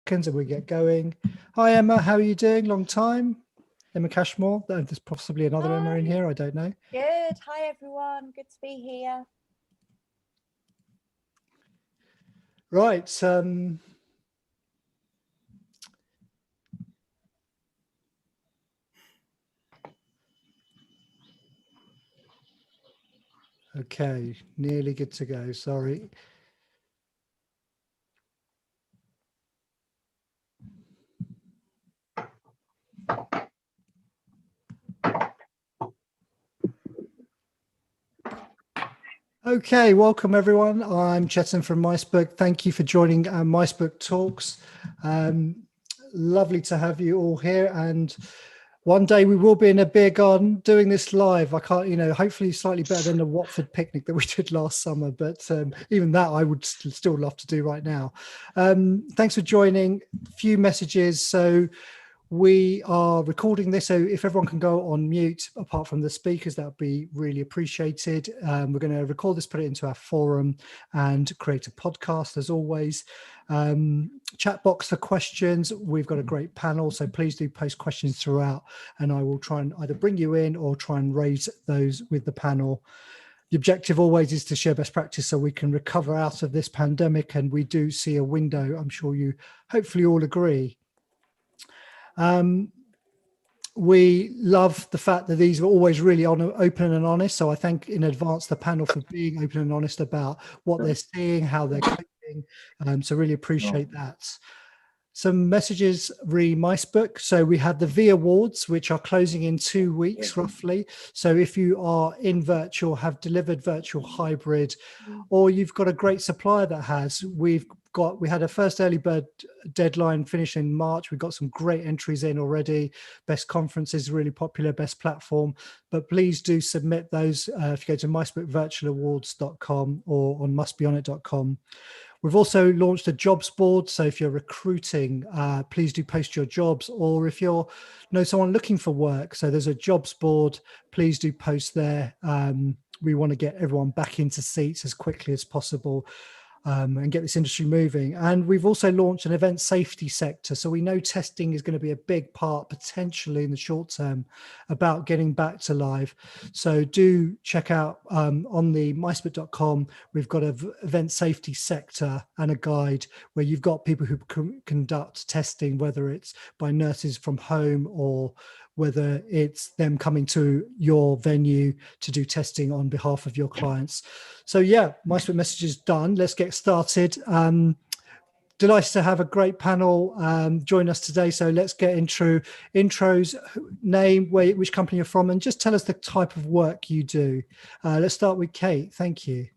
seconds and we get going. Hi, Emma. How are you doing? Long time. Emma Cashmore. There's possibly another Emma in here. I don't know. Good. Hi, everyone. Good to be here. Right. Okay, nearly good to go. Sorry. Okay, welcome everyone. I'm Chetan from micebook. Thank you for joining our micebook talks. Lovely to have you all here, and one day we will be in a beer garden doing this live. I can't, hopefully slightly better than the Watford picnic that we did last summer, but even that I would still love to do right now. Thanks for joining. Few messages. So we are recording this, so if everyone can go on mute apart from the speakers, that would be really appreciated. We're going to record this, put it into our forum and create a podcast as always. Chat box for questions. We've got a great panel, so please do post questions throughout and I will try and either bring you in or try and raise those with the panel. The objective always is to share best practice so we can recover out of this pandemic, and we do see a window. I'm sure you hopefully all agree. We love the fact that these are always really open and honest. So I thank in advance the panel for being open and honest about what they're seeing, how they're coping. So really appreciate that. Some messages re micebook. So we had the V Awards, which are closing in 2 weeks roughly. So if you are in virtual, have delivered virtual hybrid, or you've got a great supplier that has, we had a first early bird deadline finish in March. We've got some great entries in already. Best conferences, really popular, best platform. But please do submit those if you go to micebookvirtualawards.com or on mustbeonit.com. We've also launched a jobs board. So if you're recruiting, please do post your jobs, or if you know someone looking for work. So there's a jobs board, please do post there. We want to get everyone back into seats as quickly as possible. And get this industry moving. And we've also launched an event safety sector. So we know testing is going to be a big part potentially in the short term about getting back to live. So do check out on the micebook.com, we've got an event safety sector and a guide where you've got people who conduct testing, whether it's by nurses from home or whether it's them coming to your venue to do testing on behalf of your clients. So yeah, micebook messages done. Let's get started. Delighted to have a great panel join us today. So let's get into intros, name, which company you're from, and just tell us the type of work you do. Let's start with Kate. Thank you.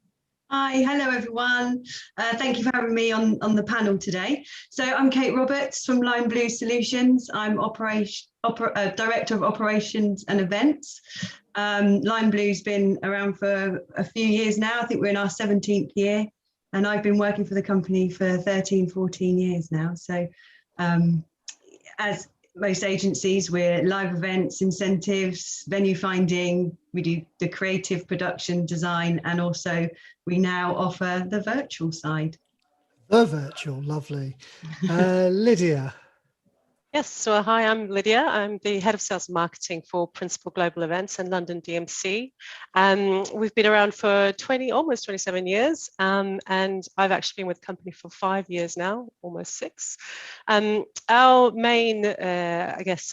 Hi, hello everyone. Thank you for having me on the panel today. So I'm Kate Roberts from Lime Blue Solutions. I'm Director of Operations and Events. Lime Blue's been around for a few years now. I think we're in our 17th year, and I've been working for the company for 13, 14 years now. So as most agencies, we're live events, incentives, venue finding. We do the creative production design, and also we now offer the virtual side. The virtual, lovely. Lydia. Yes, so hi, I'm Lydia. I'm the Head of Sales and Marketing for Principal Global Events and London DMC. We've been around for almost 27 years, and I've actually been with the company for 5 years now, almost 6. Our main,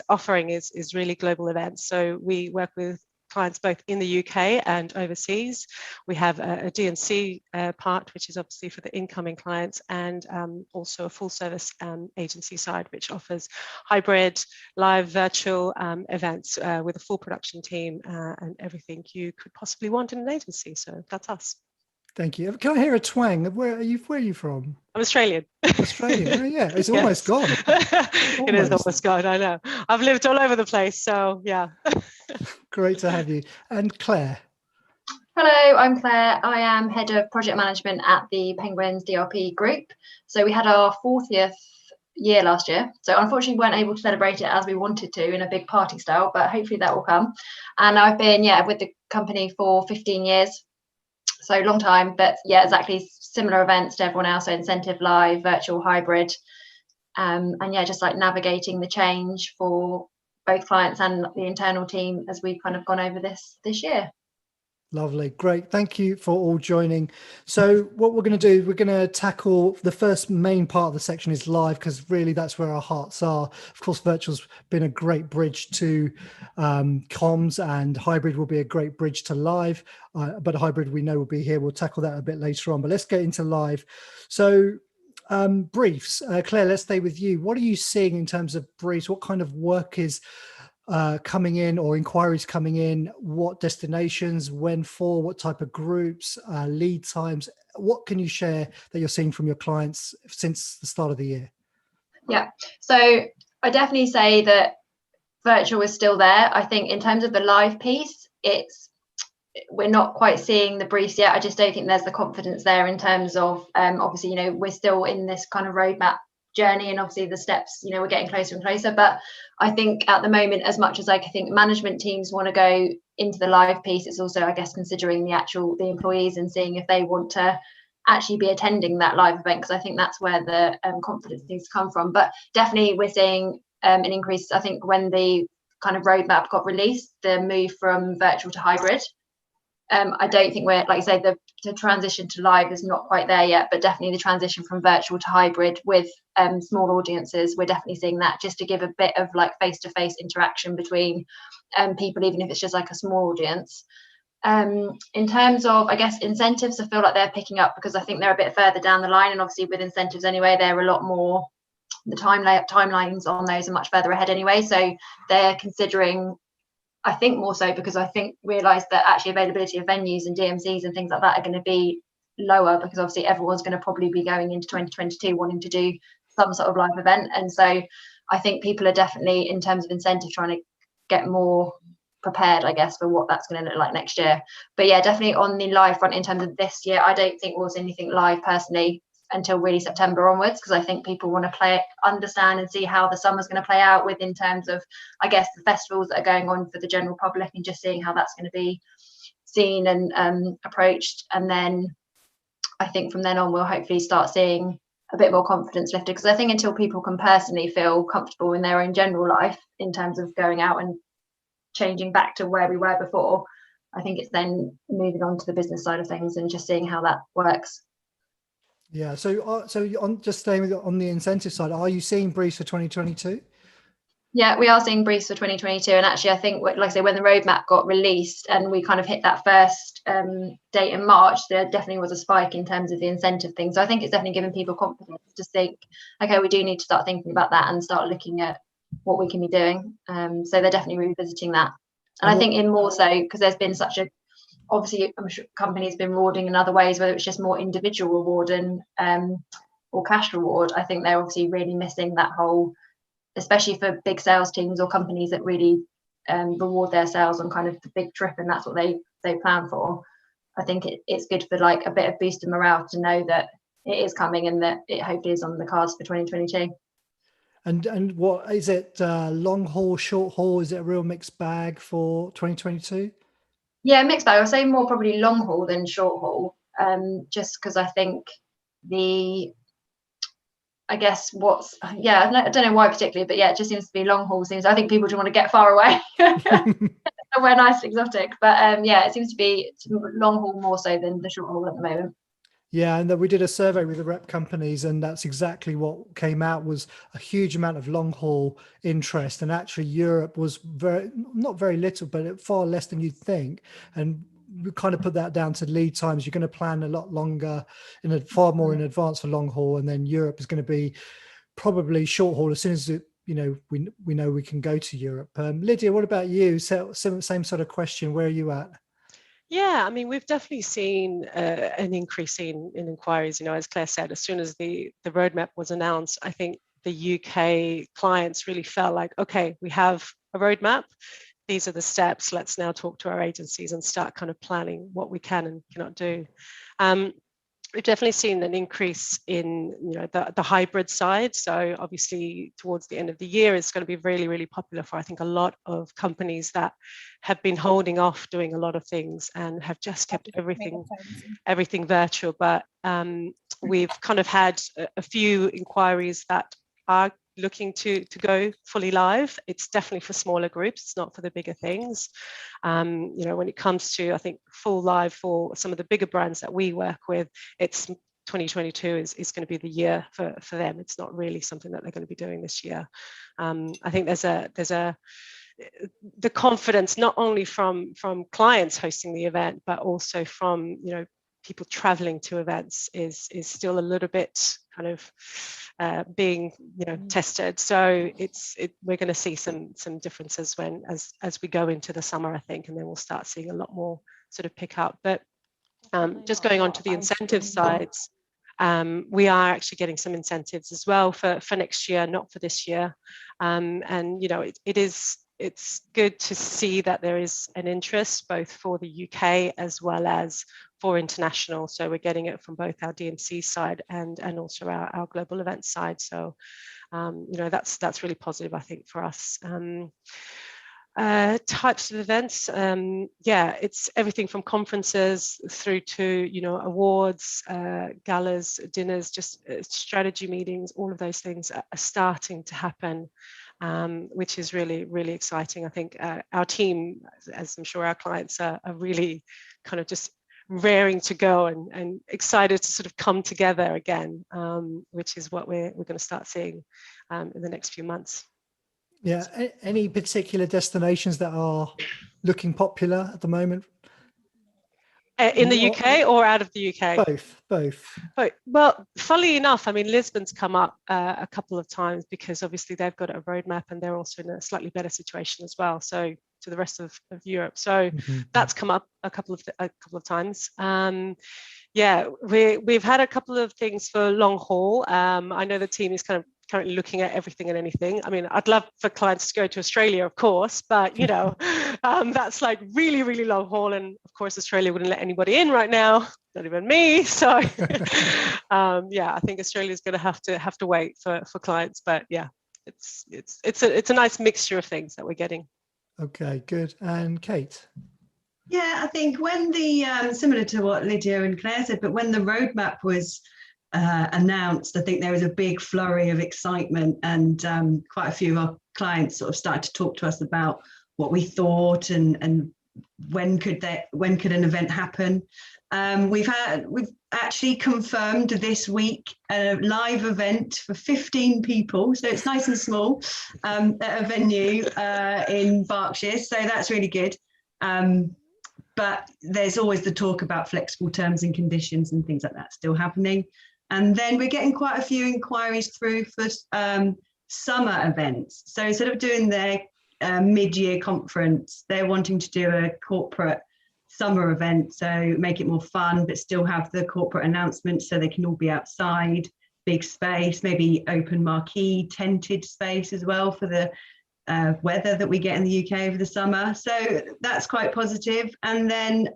offering is really global events. So we work with clients both in the UK and overseas. We have a DNC part, which is obviously for the incoming clients, and also a full service agency side, which offers hybrid, live, virtual events with a full production team and everything you could possibly want in an agency. So that's us. Thank you. Can I hear a twang? Where are you from? I'm Australian. Australian. Oh, yeah, it's almost gone. It is almost gone, I know. I've lived all over the place, so yeah. Great to have you. And Claire. Hello, I'm Claire. I am Head of Project Management at the Penguins DRP Group. So we had our 40th year last year. So unfortunately we weren't able to celebrate it as we wanted to in a big party style, but hopefully that will come. And I've been, with the company for 15 years. So long time, but exactly similar events to everyone else. So incentive, live, virtual, hybrid, And yeah, just like navigating the change for both clients and the internal team as we've kind of gone over this year. Lovely. Great. Thank you for all joining. So what we're going to do, we're going to tackle the first main part of the section is live, because really that's where our hearts are. Of course, virtual's been a great bridge to comms, and hybrid will be a great bridge to live. But hybrid we know will be here. We'll tackle that a bit later on. But let's get into live. So briefs. Claire, let's stay with you. What are you seeing in terms of briefs? What kind of work is coming in, or inquiries coming in? What destinations, when for, what type of groups, lead times? What can you share that you're seeing from your clients since the start of the year? Yeah, so I definitely say that virtual is still there. I think in terms of the live piece, we're not quite seeing the briefs yet. I just don't think there's the confidence there in terms of obviously, we're still in this kind of roadmap journey, and obviously the steps, we're getting closer and closer. But I think at the moment, as much as I think management teams want to go into the live piece, it's also, I guess, considering the employees and seeing if they want to actually be attending that live event, because I think that's where the confidence needs to come from. But definitely we're seeing an increase. I think when the kind of roadmap got released, the move from virtual to hybrid, I don't think we're, like I say, the transition to live is not quite there yet, but definitely the transition from virtual to hybrid with small audiences, we're definitely seeing that, just to give a bit of like face-to-face interaction between people, even if it's just like a small audience. In terms of, I guess, incentives, I feel like they're picking up, because I think they're a bit further down the line, and obviously with incentives anyway, they're a lot more, the timelines on those are much further ahead anyway, so they're considering, I think more so because I think realised that actually availability of venues and DMCs and things like that are going to be lower, because obviously everyone's going to probably be going into 2022 wanting to do some sort of live event. And so I think people are definitely, in terms of incentive, trying to get more prepared, I guess, for what that's going to look like next year. But yeah, definitely on the live front in terms of this year, I don't think we'll see anything live personally until really September onwards, because I think people want to understand and see how the summer's going to play out, with in terms of, I guess, the festivals that are going on for the general public, and just seeing how that's going to be seen and approached. And then I think from then on we'll hopefully start seeing a bit more confidence lifted, because I think until people can personally feel comfortable in their own general life in terms of going out and changing back to where we were before, I think it's then moving on to the business side of things and just seeing how that works. Yeah. So on, just staying with on the incentive side, are you seeing briefs for 2022? Yeah, we are seeing briefs for 2022, and actually I think, like I say, when the roadmap got released and we kind of hit that first date in March, there definitely was a spike in terms of the incentive thing. So I think it's definitely giving people confidence to think, okay, we do need to start thinking about that and start looking at what we can be doing. So they're definitely revisiting that. And I think in more so because there's been such a, obviously I'm sure companies been rewarding in other ways, whether it's just more individual reward and or cash reward. I think they're obviously really missing that whole, especially for big sales teams or companies that really reward their sales on kind of the big trip, and that's what they plan for. I think it's good for like a bit of boost of morale to know that it is coming and that it hopefully is on the cards for 2022. And what is it, long haul, short haul? Is it a real mixed bag for 2022? Yeah, mixed bag. I'll say more probably long haul than short haul, just because I think I guess I don't know why particularly, but yeah, it just seems to be long haul. I think people just want to get far away. We're nice exotic, but yeah, it seems to be long haul more so than the short haul at the moment. Yeah, and we did a survey with the rep companies, and that's exactly what came out, was a huge amount of long haul interest. And actually Europe was not very little, but far less than you'd think. And we kind of put that down to lead times. You're going to plan a lot longer, far more in advance for long haul, and then Europe is going to be probably short haul as soon as we know we can go to Europe. Lydia, what about you? Same sort of question. Where are you at? Yeah, I mean, we've definitely seen an increase in inquiries. As Claire said, as soon as the roadmap was announced, I think the UK clients really felt like, okay, we have a roadmap. These are the steps. Let's now talk to our agencies and start kind of planning what we can and cannot do. We've definitely seen an increase in the hybrid side. So obviously towards the end of the year, it's going to be really, really popular for, I think, a lot of companies that have been holding off doing a lot of things and have just kept everything virtual. But we've kind of had a few inquiries that are looking to go fully live. It's definitely for smaller groups. It's not for the bigger things. You know, when it comes to, I think, full live for some of the bigger brands that we work with, it's 2022 is going to be the year for them. It's not really something that they're going to be doing this year. I think there's the confidence not only from clients hosting the event, but also from, you know, people traveling to events is still a little bit kind of being, you know, tested. So we're going to see some differences as we go into the summer, I think, and then we'll start seeing a lot more sort of pick up. But just going on to the incentive sides, we are actually getting some incentives as well for next year, not for this year. And you know, it's good to see that there is an interest both for the UK as well as for international. So we're getting it from both our DMC side and also our global events side. So you know, that's really positive, I think, for us. Types of events, yeah, it's everything from conferences through to, you know, awards, galas, dinners, just strategy meetings. All of those things are starting to happen, which is really, really exciting. I think our team, as I'm sure our clients are really kind of just raring to go and excited to sort of come together again, which is what we're going to start seeing in the next few months. Yeah. Any particular destinations that are looking popular at the moment? In the UK or out of the UK? Both. Well, funnily enough, I mean, Lisbon's come up a couple of times because obviously they've got a roadmap and they're also in a slightly better situation as well. So to the rest of Europe. So that's come up a couple of times. Yeah, we've had a couple of things for long haul. I know the team is kind of currently looking at everything and anything. I mean, I'd love for clients to go to Australia, of course, but you know, that's like really, really long haul. And of course, Australia wouldn't let anybody in right now, not even me. So yeah, I think Australia is going to have to wait for clients. But yeah, it's a nice mixture of things that we're getting. Okay, good. And Kate? Yeah, I think when the similar to what Lydia and Claire said, but when the roadmap was announced, I think there was a big flurry of excitement, and quite a few of our clients sort of started to talk to us about what we thought and when could an event happen. We've actually confirmed this week a live event for 15 people, so it's nice and small, at a venue in Berkshire, so that's really good. But there's always the talk about flexible terms and conditions and things like that still happening. And then we're getting quite a few inquiries through for summer events. So instead of doing their mid-year conference, they're wanting to do a corporate summer event, so make it more fun, but still have the corporate announcements so they can all be outside, big space, maybe open marquee, tented space as well for the weather that we get in the UK over the summer. So that's quite positive. And then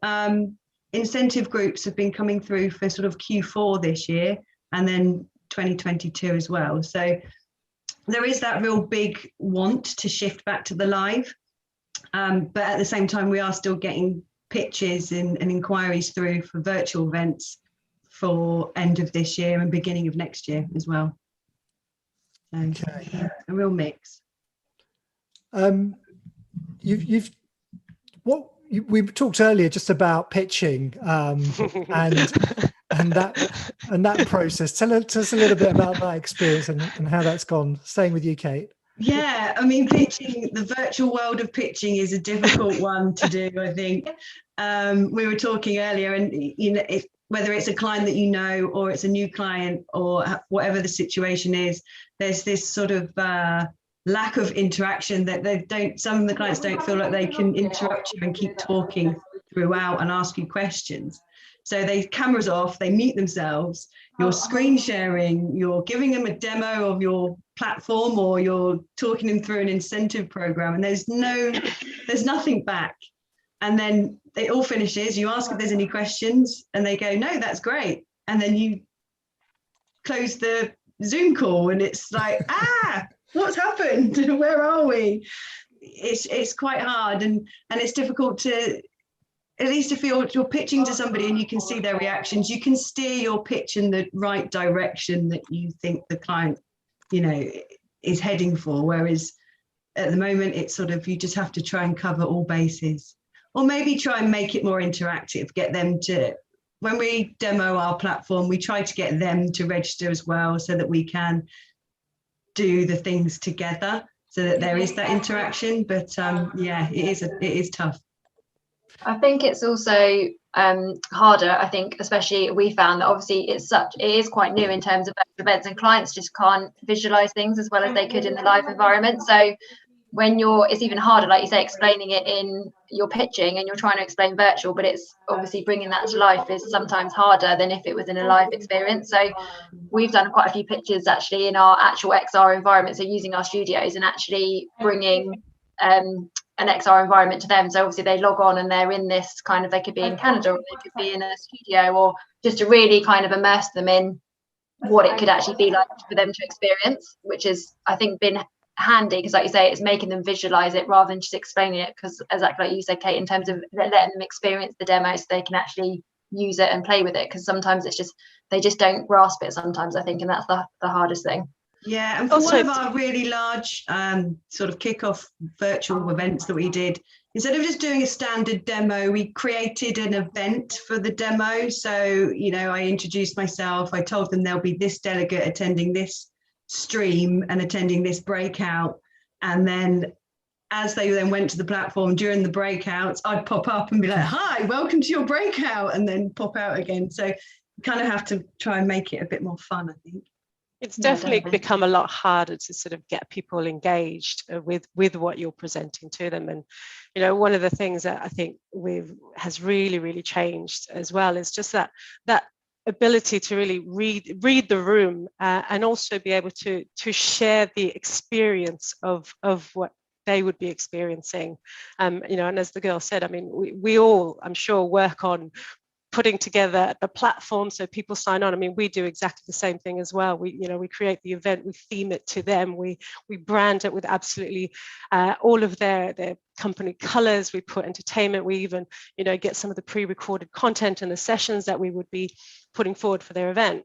incentive groups have been coming through for sort of Q4 this year and then 2022 as well. So there is that real big want to shift back to the live. But at the same time, we are still getting pitches and inquiries through for virtual events for end of this year and beginning of next year as well. So okay. A real mix. We talked earlier just about pitching and that process. Tell us a little bit about that experience and how that's gone. Staying with you, Kate. Yeah, I mean, pitching, the virtual world of pitching is a difficult one to do, I think. We were talking earlier, and you know, whether it's a client that you know or it's a new client or whatever the situation is, there's this sort of lack of interaction that some of the clients don't feel like they can interrupt you and keep talking throughout and ask you questions. So they cameras off, they mute themselves, you're screen sharing, you're giving them a demo of your platform or you're talking them through an incentive program, and there's nothing back. And then it all finishes, you ask if there's any questions and they go, no, that's great. And then you close the Zoom call and it's like, what's happened? Where are we? It's quite hard and it's difficult to, at least if you're pitching to somebody and you can see their reactions, you can steer your pitch in the right direction that you think the client is heading for. Whereas at the moment, it's sort of, you just have to try and cover all bases, or maybe try and make it more interactive, get them to, when we demo our platform, we try to get them to register as well, so that we can do the things together, so that there is that interaction. But yeah, it is tough. I think it's also harder. I think especially we found that obviously it is quite new in terms of events, and clients just can't visualize things as well as they could in the live environment. So when it's even harder, like you say, explaining it in your pitching, and you're trying to explain virtual, but it's obviously bringing that to life is sometimes harder than if it was in a live experience. So we've done quite a few pitches actually in our actual XR environment, so using our studios and actually bringing an XR environment to them. So obviously they log on and they're in this kind of, they could be in Canada, or they could be in a studio, or just to really kind of immerse them in what it could actually be like for them to experience, which is, I think, been handy, because like you say, it's making them visualize it rather than just explaining it, because exactly like you said, Kate, in terms of letting them experience the demo so they can actually use it and play with it, because sometimes it's just, they just don't grasp it sometimes, I think, and that's the hardest thing. Yeah, and for one of our really large sort of kickoff virtual events that we did, instead of just doing a standard demo, we created an event for the demo. So, I introduced myself, I told them there'll be this delegate attending this stream and attending this breakout, and then as they then went to the platform during the breakouts, I'd pop up and be like, hi, welcome to your breakout, and then pop out again. So you kind of have to try and make it a bit more fun, I think. It's definitely become a lot harder to sort of get people engaged with what you're presenting to them. And one of the things that I think has really changed as well is just that ability to really read the room, and also be able to share the experience of what they would be experiencing. And as the girl said, I mean, we all, I'm sure, work on putting together the platform so people sign on. I mean, we do exactly the same thing as well. We create the event, we theme it to them, we brand it with absolutely all of their company colors. We put entertainment. We even get some of the pre-recorded content and the sessions that we would be putting forward for their event.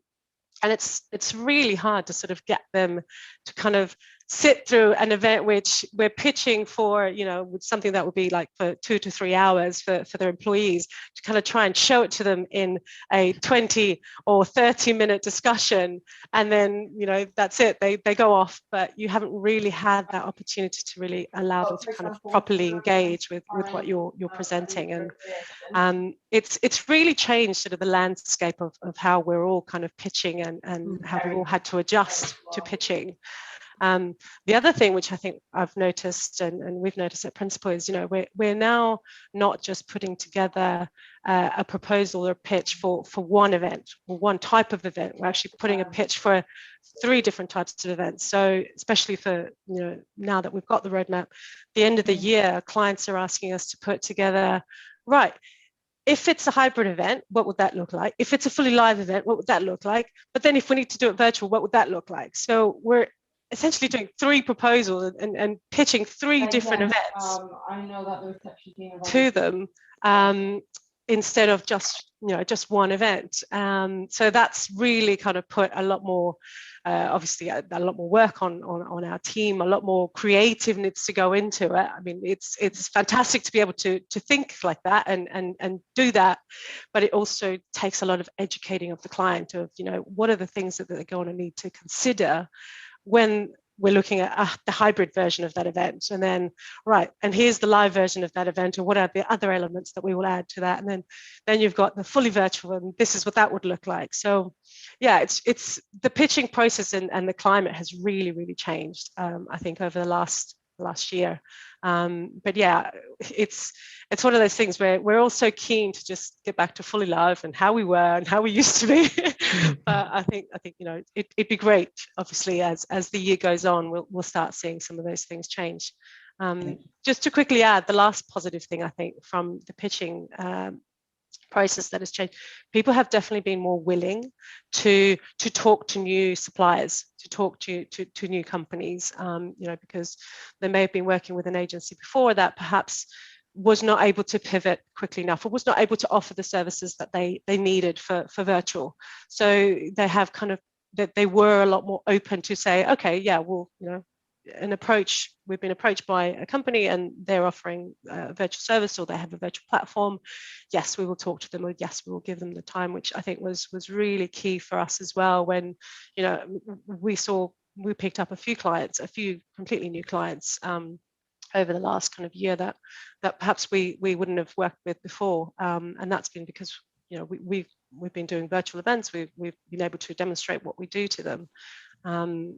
And it's really hard to sort of get them to kind of sit through an event which we're pitching for, with something that would be like for 2 to 3 hours for their employees, to kind of try and show it to them in a 20 or 30 minute discussion. And then, that's it, they go off, but you haven't really had that opportunity to really allow them to kind of properly engage with what you're presenting. And it's really changed sort of the landscape of how we're all kind of pitching and how we've all had to adjust to pitching. The other thing which I think I've noticed and we've noticed at Principal is, we're now not just putting together a proposal or a pitch for one event or one type of event. We're actually putting a pitch for 3 different types of events. So especially for, now that we've got the roadmap, the end of the year, clients are asking us to put together, right, if it's a hybrid event, what would that look like? If it's a fully live event, what would that look like? But then if we need to do it virtual, what would that look like? So we're essentially doing 3 proposals and pitching 3 different events to them, instead of just one event. So that's really kind of put a lot more, obviously a lot more work on our team. A lot more creative needs to go into it. I mean, it's fantastic to be able to think like that and do that, but it also takes a lot of educating of the client of what are the things that they're going to need to consider when we're looking at the hybrid version of that event. And then, right, and here's the live version of that event, or what are the other elements that we will add to that? And then you've got the fully virtual, and this is what that would look like. So yeah, it's the pitching process and the climate has really changed, I think, over the last year. But yeah, it's one of those things where we're all so keen to just get back to fully live and how we were and how we used to be. But I think it'd be great, obviously, as the year goes on, we'll start seeing some of those things change. Just to quickly add, the last positive thing I think from the pitching process that has changed, people have definitely been more willing to talk to new suppliers, to talk to new companies, because they may have been working with an agency before that perhaps was not able to pivot quickly enough, or was not able to offer the services that they needed for virtual. So they have kind of that they were a lot more open to say, okay, yeah, well, we've been approached by a company and they're offering a virtual service, or they have a virtual platform. Yes, we will talk to them, or yes, we will give them the time, which I think was really key for us as well. When, we picked up a few completely new clients over the last kind of year that perhaps we wouldn't have worked with before, and that's been because we've been doing virtual events. We've been able to demonstrate what we do to them,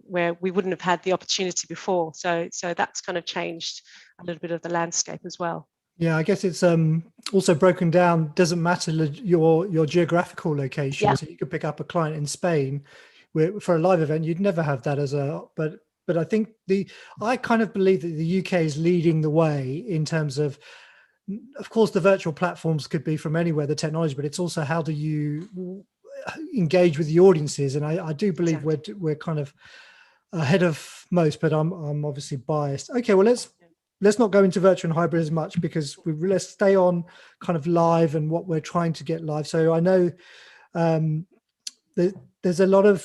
where we wouldn't have had the opportunity before. So that's kind of changed a little bit of the landscape as well. Yeah, I guess it's also broken down. Doesn't matter your geographical location. Yeah. So you could pick up a client in Spain for a live event. You'd never have that but I think I kind of believe that the UK is leading the way in terms of course, the virtual platforms could be from anywhere, the technology, but it's also how do you engage with the audiences. And I do believe we're kind of ahead of most, but I'm obviously biased. Okay, well, let's not go into virtual and hybrid as much, because let's stay on kind of live and what we're trying to get live. So I know there's a lot of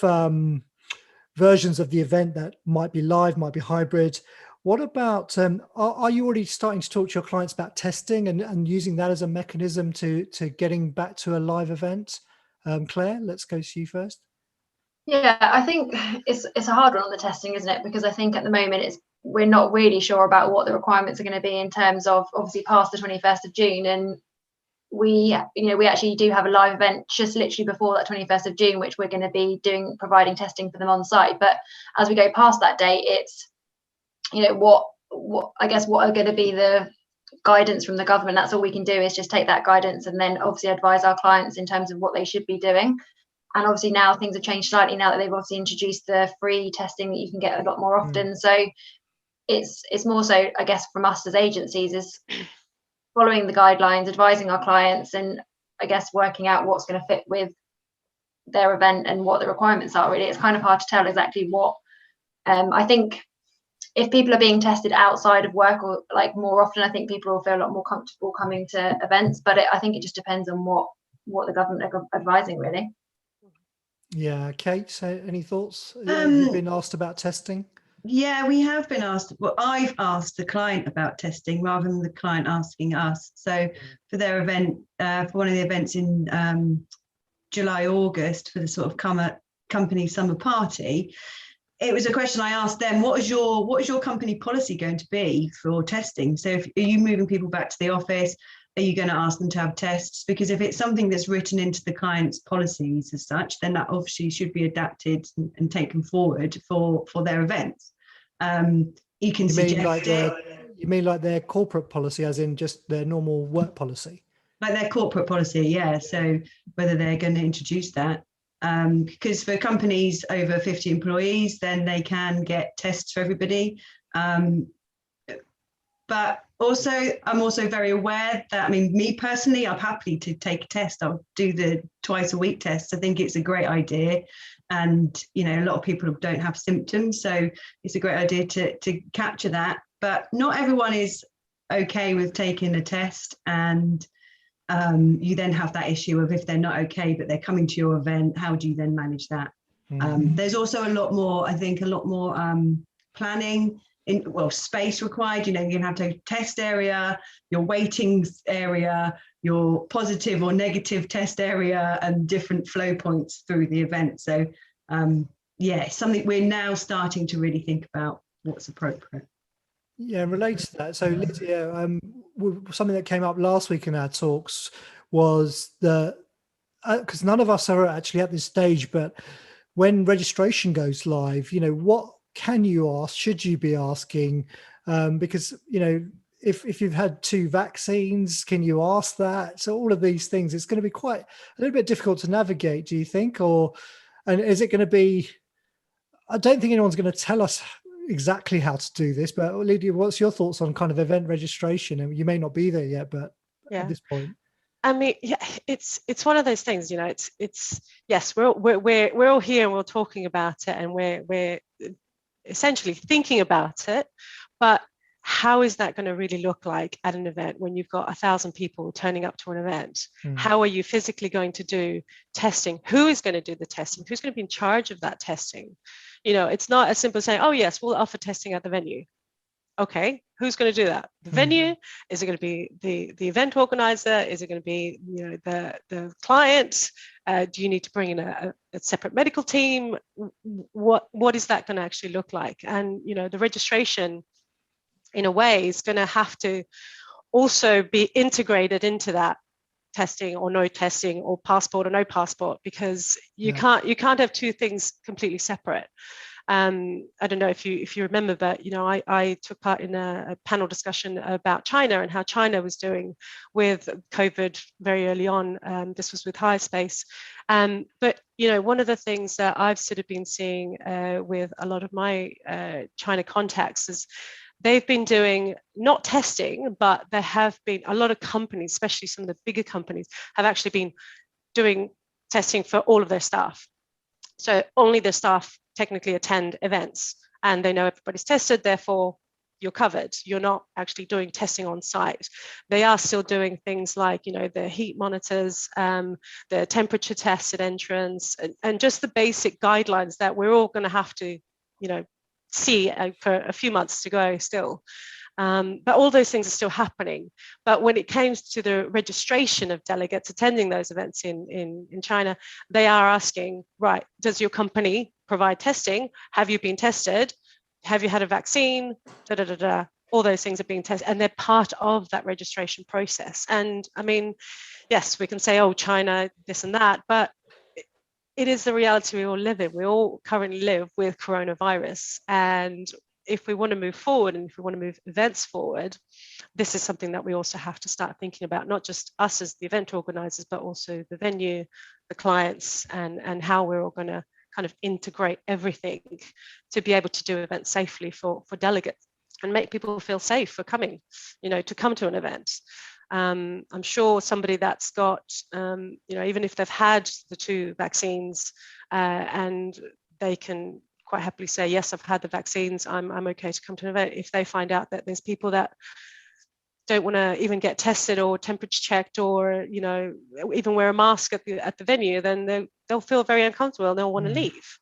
versions of the event that might be live, might be hybrid. What about, are you already starting to talk to your clients about testing and using that as a mechanism to getting back to a live event? Claire, let's go to you first. Yeah, I think it's a hard one on the testing, isn't it? Because I think at the moment we're not really sure about what the requirements are going to be in terms of obviously past the 21st of June. And we actually do have a live event just literally before that 21st of June, which we're going to be providing testing for them on site. But as we go past that date, it's, what are going to be the guidance from the government. That's all we can do, is just take that guidance and then obviously advise our clients in terms of what they should be doing. And obviously now things have changed slightly, now that they've obviously introduced the free testing that you can get a lot more often. So it's more so, I guess, from us as agencies, is following the guidelines, advising our clients, and I guess working out what's going to fit with their event and what the requirements are. Really, it's kind of hard to tell exactly what. I think if people are being tested outside of work or like more often, I think people will feel a lot more comfortable coming to events. But I think it just depends on what the government are advising, really. Yeah, Kate, so any thoughts? Have you been asked about testing? Yeah, we have been asked. Well, I've asked the client about testing rather than the client asking us. So for their event, for one of the events in July, August, for the sort of company summer party, it was a question I asked them: what is your company policy going to be for testing? So are you moving people back to the office? Are you going to ask them to have tests? Because if it's something that's written into the client's policies as such, then that obviously should be adapted and taken forward for their events. You can suggest you mean like their corporate policy, as in just their normal work policy? Like their corporate policy, yeah. So whether they're going to introduce that. Because for companies over 50 employees, then they can get tests for everybody. But also, I'm also very aware that, me personally, I'm happy to take a test. I'll do the twice a week test. I think it's a great idea. And, a lot of people don't have symptoms. So it's a great idea to capture that. But not everyone is okay with taking a test. And you then have that issue of, if they're not okay, but they're coming to your event, how do you then manage that? There's also a lot more planning, space required. You're gonna have to test area, your waiting area, your positive or negative test area, and different flow points through the event. So it's something we're now starting to really think about what's appropriate. Yeah, related to that. So Lidia, something that came up last week in our talks was because none of us are actually at this stage, but when registration goes live, what can you ask? Should you be asking? Because, if you've had 2 vaccines, can you ask that? So all of these things, it's going to be quite a little bit difficult to navigate, do you think? And is it going to be, I don't think anyone's going to tell us exactly how to do this, but Lidia, what's your thoughts on kind of event registration? And you may not be there yet, but at this point. It's one of those things, it's yes, we're all here and we're talking about it, and we're essentially thinking about it, but how is that going to really look like at an event when you've got 1,000 people turning up to an event? How are you physically going to do testing? Who is going to do the testing? Who's going to be in charge of that testing? You know, it's not as simple as saying, oh yes, we'll offer testing at the venue. Okay, who's going to do that? The venue? Is it going to be the event organizer? Is it going to be, you know, the client? Do you need to bring in a separate medical team? What is that going to actually look like? And, you know, the registration in a way is going to have to also be integrated into that testing or no testing, or passport or no passport, because you can't have two things completely separate. I don't know if you remember, but you know, I took part in a panel discussion about China and how China was doing with COVID very early on. This was with HiSpace. But you know, one of the things that I've sort of been seeing with a lot of my China contacts is they've been doing not testing, but there have been a lot of companies, especially some of the bigger companies, have actually been doing testing for all of their staff. So only the staff technically attend events and they know everybody's tested, therefore you're covered. You're not actually doing testing on site. They are still doing things like, you know, the heat monitors, the temperature tests at entrance, and just the basic guidelines that we're all going to have to, you know, see for a few months to go still. But all those things are still happening. But when it comes to the registration of delegates attending those events in China, they are asking, right, does your company provide testing? Have you been tested? Have you had a vaccine? Da, da, da, da. All those things are being tested, and they're part of that registration process. And I mean, yes, we can say, oh, China, this and that, but it is the reality we all live in. We all currently live with coronavirus. And if we want to move forward and if we want to move events forward, this is something that we also have to start thinking about, not just us as the event organizers, but also the venue, the clients, and how we're all going to kind of integrate everything to be able to do events safely for delegates and make people feel safe for coming, you know, to come to an event. I'm sure somebody that's got, you know, even if they've had the 2 vaccines and they can quite happily say, yes, I've had the vaccines, I'm okay to come to an event. If they find out that there's people that don't want to even get tested or temperature checked, or, you know, even wear a mask at the venue, then they'll feel very uncomfortable and they'll want to leave.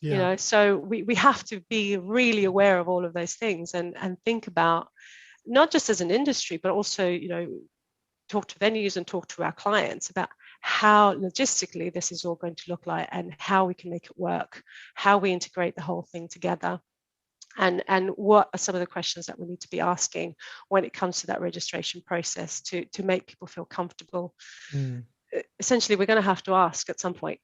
You know, so we have to be really aware of all of those things and think about, not just as an industry, but also, you know, talk to venues and talk to our clients about how logistically this is all going to look like and how we can make it work, how we integrate the whole thing together. And what are some of the questions that we need to be asking when it comes to that registration process to make people feel comfortable. Essentially, we're going to have to ask at some point,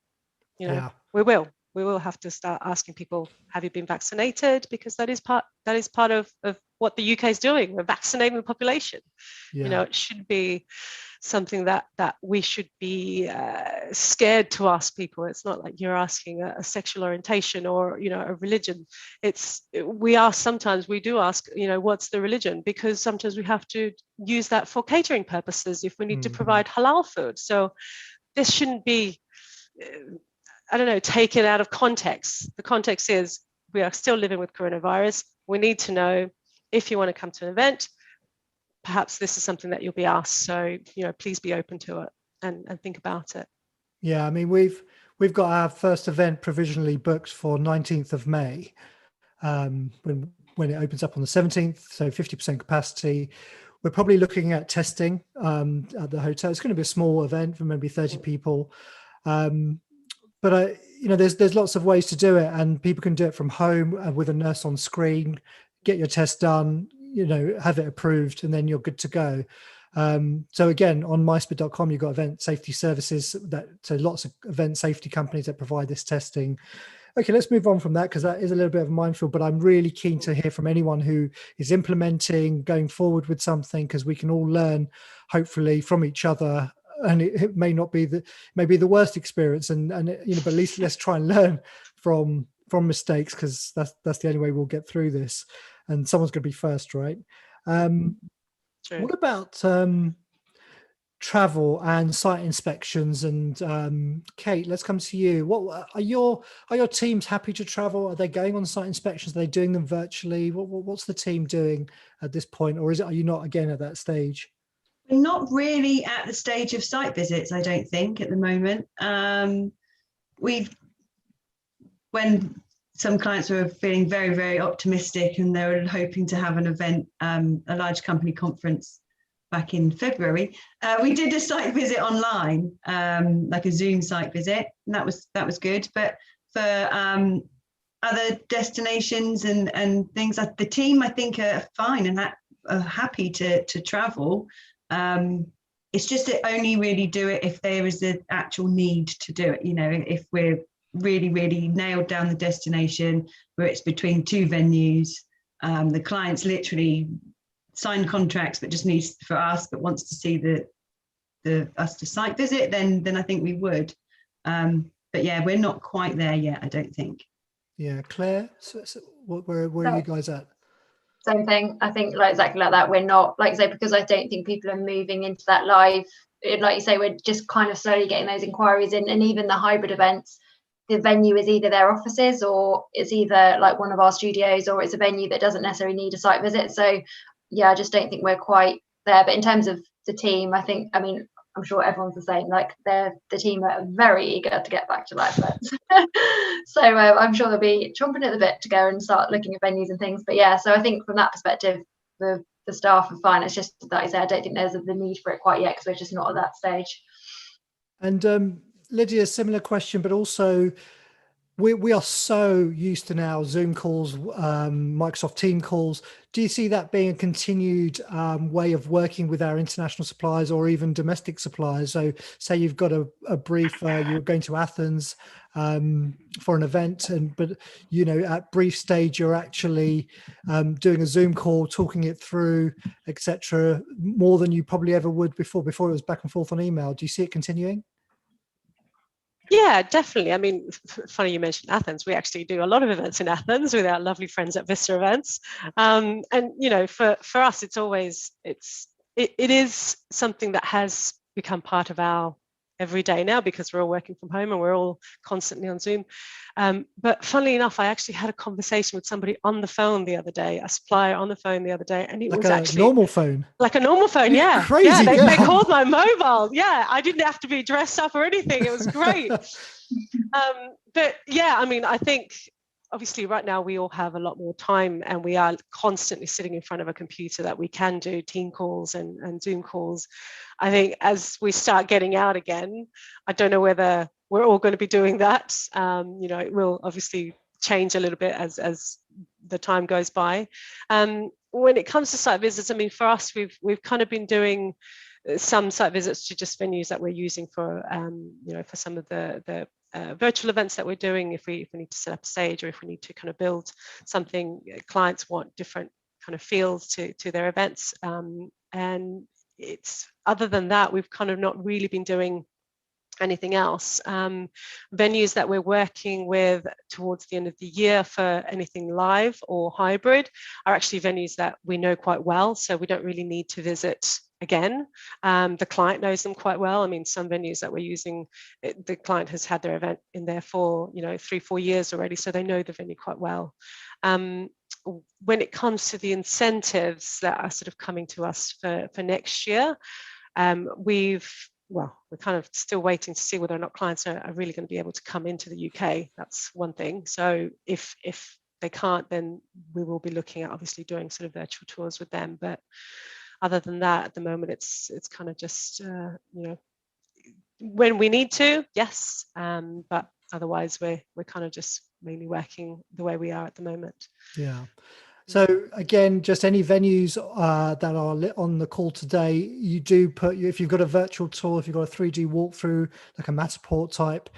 you know, we will have to start asking people, have you been vaccinated? Because that is part of what the UK is doing. We're vaccinating the population. You know, it should be something that we should be scared to ask people. It's not like you're asking a sexual orientation or, you know, a religion. We do ask, you know, what's the religion? Because sometimes we have to use that for catering purposes if we need to provide halal food. So this shouldn't be, I don't know, taken out of context. The context is we are still living with coronavirus. We need to know if you want to come to an event, perhaps this is something that you'll be asked. So, you know, please be open to it and think about it. Yeah, I mean, we've got our first event provisionally booked for 19th of May, when it opens up on the 17th, so 50% capacity. We're probably looking at testing at the hotel. It's going to be a small event for maybe 30 people. But you know, there's lots of ways to do it, and people can do it from home with a nurse on screen, get your test done, you know, have it approved, and then you're good to go. So again, on micebook.com, you've got event safety services, so lots of event safety companies that provide this testing. Okay, let's move on from that, because that is a little bit of a minefield, but I'm really keen to hear from anyone who is implementing, going forward with something, because we can all learn, hopefully, from each other. And it may not be the worst experience, and you know, but at least let's try and learn from mistakes, because that's the only way we'll get through this. And someone's going to be first, right? What about travel and site inspections. And Kate, let's come to you. What are your teams happy to travel? Are they going on site inspections? Are they doing them virtually? What's the team doing at this point, or are you not again at that stage? We're not really at the stage of site visits, I don't think, at the moment. When some clients were feeling very, very optimistic and they were hoping to have an event, a large company conference back in February, we did a site visit online, like a Zoom site visit, and that was good. But for other destinations and things, like the team, I think are fine and are happy to travel. It's just that only really do it if there is an actual need to do it. You know, if we're really, really nailed down the destination where it's between two venues, the client's literally signed contracts but just needs for us, but wants to see us to site visit, then I think we would. But yeah, we're not quite there yet, I don't think. Yeah, Claire, so where are you guys at? Same thing. I think exactly like that. We're not, like I say, because I don't think people are moving into that live. Like you say, we're just kind of slowly getting those inquiries in, and even the hybrid events, the venue is either their offices or it's either like one of our studios, or it's a venue that doesn't necessarily need a site visit. So yeah, I just don't think we're quite there. But in terms of the team, I mean, I'm sure everyone's the same. Like the team are very eager to get back to live events. So I'm sure they'll be chomping at the bit to go and start looking at venues and things. But yeah, so I think from that perspective, the staff are fine. It's just like I said, I don't think there's the need for it quite yet because we're just not at that stage. And Lydia, similar question, but also we are so used to now Zoom calls, Microsoft Team calls. Do you see that being a continued way of working with our international suppliers or even domestic suppliers? So say you've got a brief, you're going to Athens for an event, but you know, at brief stage, you're actually doing a Zoom call, talking it through, etc., more than you probably ever would before it was back and forth on email. Do you see it continuing? Yeah, definitely. I mean, funny you mentioned Athens. We actually do a lot of events in Athens with our lovely friends at Vista Events. And you know, for us, it is something that has become part of our every day now because we're all working from home and we're all constantly on Zoom. But funnily enough, I actually had a conversation with somebody on the phone the other day, a supplier on the phone the other day, and it was actually normal phone. Like a normal phone, yeah. Crazy. Yeah, they called my mobile. Yeah, I didn't have to be dressed up or anything. It was great. But yeah, I mean, I think obviously right now we all have a lot more time and we are constantly sitting in front of a computer that we can do team calls and Zoom calls. I think as we start getting out again, I don't know whether we're all going to be doing that. You know, it will obviously change a little bit as the time goes by. When it comes to site visits, I mean, for us, we've kind of been doing some site visits to just venues that we're using for, you know, for some of the virtual events that we're doing. If we need to set up a stage or if we need to kind of build something, clients want different kind of feels to their events. And it's other than that, we've kind of not really been doing anything else. Venues that we're working with towards the end of the year for anything live or hybrid are actually venues that we know quite well, so we don't really need to visit again. The client knows them quite well. I mean, some venues that we're using, the client has had their event in there for 3-4 years already, so they know the venue quite well. When it comes to the incentives that are sort of coming to us for next year, we're kind of still waiting to see whether or not clients are really going to be able to come into the UK. That's one thing. So if they can't, then we will be looking at obviously doing sort of virtual tours with them. But other than that, at the moment, it's kind of just, when we need to, yes. But otherwise, we're kind of just mainly working the way we are at the moment. Yeah. So again, just any venues that are on the call today, you do put, if you've got a virtual tour, if you've got a 3D walkthrough, like a Matterport type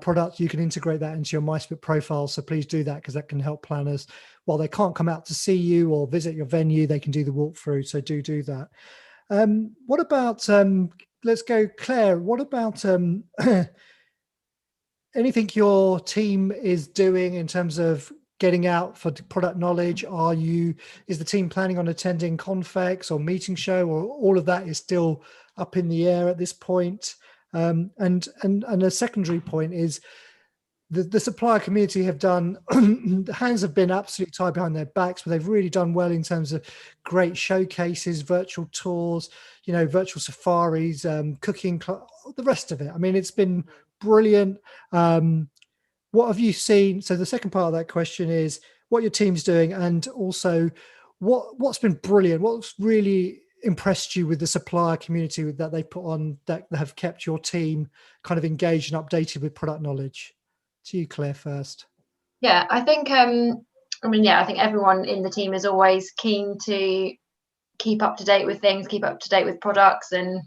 product, you can integrate that into your micebook profile. So please do that, because that can help planners. While they can't come out to see you or visit your venue, they can do the walkthrough. So do that. What about, let's go, Claire, what about anything your team is doing in terms of getting out for product knowledge? Is the team planning on attending Confex or Meeting Show, or all of that is still up in the air at this point. And a secondary point is the supplier community have done, the hands have been absolutely tied behind their backs, but they've really done well in terms of great showcases, virtual tours, virtual safaris, cooking, the rest of it. I mean, it's been brilliant. What have you seen? So the second part of that question is what your team's doing, and also what's been brilliant, what's really impressed you with the supplier community that they put on, that have kept your team kind of engaged and updated with product knowledge? To you, Claire, first. Yeah, I think I think everyone in the team is always keen to keep up to date with things, keep up to date with products, and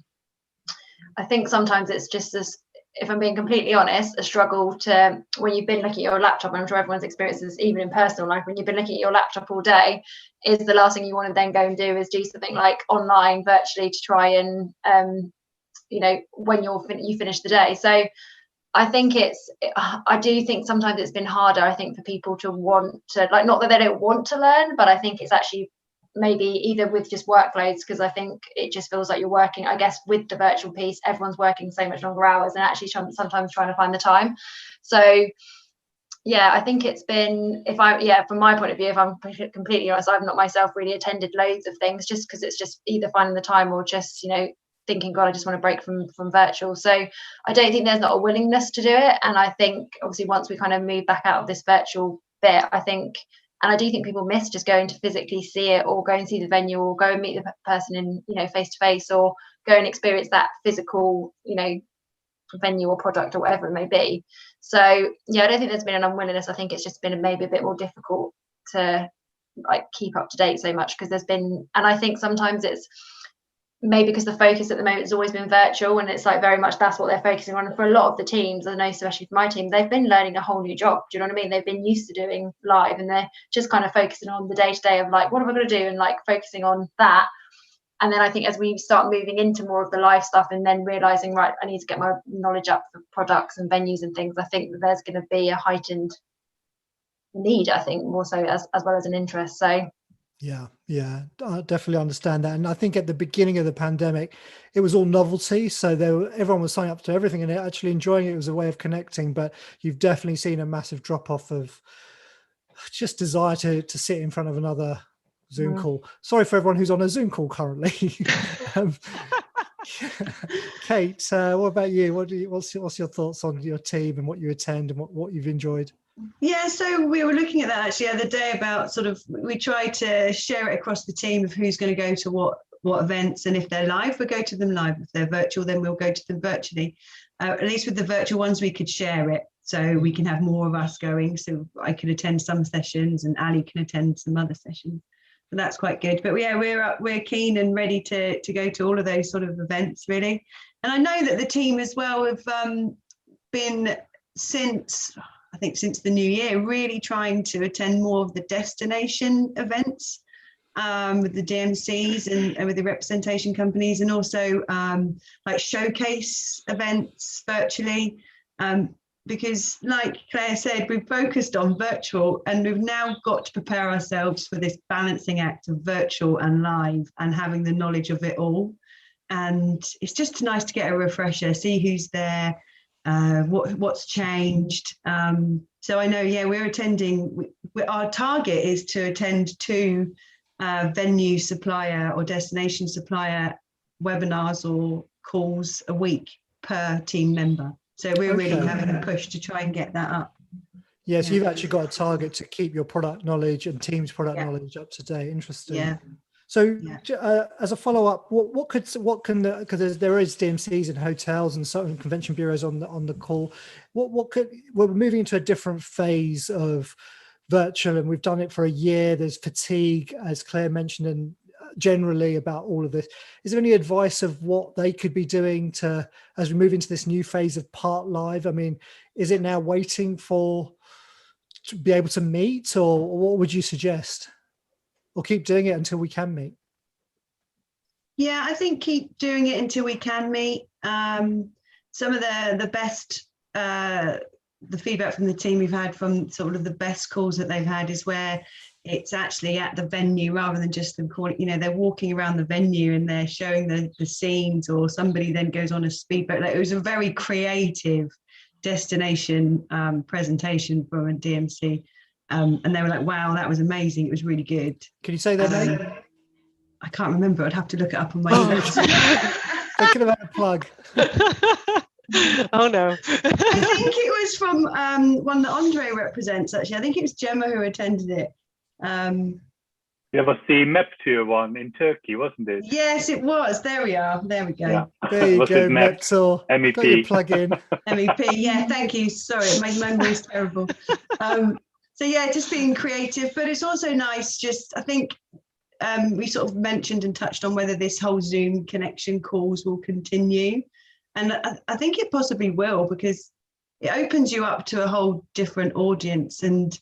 I think sometimes it's just this, if I'm being completely honest, a struggle to, when you've been looking at your laptop, and I'm sure everyone's experiences even in personal life, when you've been looking at your laptop all day, is the last thing you want to then go and do is do something like online virtually to try and when you finish the day. So I think I do think sometimes it's been harder, I think, for people to want to, like, not that they don't want to learn, but I think it's actually maybe either with just workloads, because I think it just feels like you're working, I guess, with the virtual piece, everyone's working so much longer hours and actually sometimes trying to find the time. So yeah, I think it's been, from my point of view, if I'm completely honest, I've not myself really attended loads of things, just because it's just either finding the time or just, thinking, God, I just want to break from virtual. So I don't think there's not a willingness to do it. And I think obviously once we kind of move back out of this virtual bit, I do think people miss just going to physically see it, or go and see the venue, or go and meet the person in, face to face, or go and experience that physical, venue or product or whatever it may be. So yeah, I don't think there's been an unwillingness. I think it's just been maybe a bit more difficult to like keep up to date so much, because there's been, and I think sometimes it's maybe because the focus at the moment has always been virtual, and it's like very much that's what they're focusing on. And for a lot of the teams, I know especially for my team, they've been learning a whole new job. Do you know what I mean? They've been used to doing live, and they're just kind of focusing on the day-to-day of like, what am I going to do, and like focusing on that. And then I think as we start moving into more of the live stuff, and then realizing, right, I need to get my knowledge up for products and venues and things, I think that there's going to be a heightened need, I think, more so as well as an interest. So yeah, I definitely understand that. And I think at the beginning of the pandemic, it was all novelty. So everyone was signing up to everything and actually enjoying it. It was a way of connecting. But you've definitely seen a massive drop off of just desire to sit in front of another Zoom call. Sorry for everyone who's on a Zoom call currently. Kate, what about you? What's your thoughts on your team and what you attend and what you've enjoyed? Yeah, so we were looking at that actually the other day, about sort of, we try to share it across the team of who's going to go to what events, and if they're live, we'll go to them live. If they're virtual, then we'll go to them virtually. At least with the virtual ones, we could share it, so we can have more of us going. So I can attend some sessions and Ali can attend some other sessions. So that's quite good. But yeah, we're keen and ready to go to all of those sort of events, really. And I know that the team as well have been since the new year, really trying to attend more of the destination events with the DMCs and with the representation companies, and also like showcase events virtually, because like Claire said, we've focused on virtual, and we've now got to prepare ourselves for this balancing act of virtual and live, and having the knowledge of it all. And it's just nice to get a refresher, see who's there, what's changed. So I know, yeah, we're attending, our target is to attend 2 venue supplier or destination supplier webinars or calls a week per team member. So we're really having a push to try and get that up. Yeah, so you've actually got a target to keep your product knowledge and team's product knowledge up to date. Interesting. Yeah. So as a follow-up, because there is DMCs and hotels and certain convention bureaus on the call, we're moving into a different phase of virtual, and we've done it for a year. There's fatigue, as Claire mentioned, and generally about all of this. Is there any advice of what they could be doing as we move into this new phase of part live? I mean, is it now waiting to be able to meet, or what would you suggest? Or keep doing it until we can meet? Yeah, I think keep doing it until we can meet. Some of the best, the feedback from the team we've had from sort of the best calls that they've had is where it's actually at the venue rather than just them calling, they're walking around the venue and they're showing the scenes, or somebody then goes on a speedboat. Like, it was a very creative destination presentation from a DMC. And they were like, wow, that was amazing. It was really good. Can you say their name? I can't remember. I'd have to look it up on my email. Thinking about a plug. Oh no. I think it was from one that Andre represents, actually. I think it was Gemma who attended it. It was the MEP2 one in Turkey, wasn't it? Yes, it was. There we are. There we go. Yeah. There you go, Meptor. MEP. Got your plug in. MEP. Yeah, thank you. Sorry, my memory's terrible. So yeah, just being creative, but it's also nice. Just, I think we sort of mentioned and touched on whether this whole Zoom connection calls will continue. And I think it possibly will, because it opens you up to a whole different audience. And,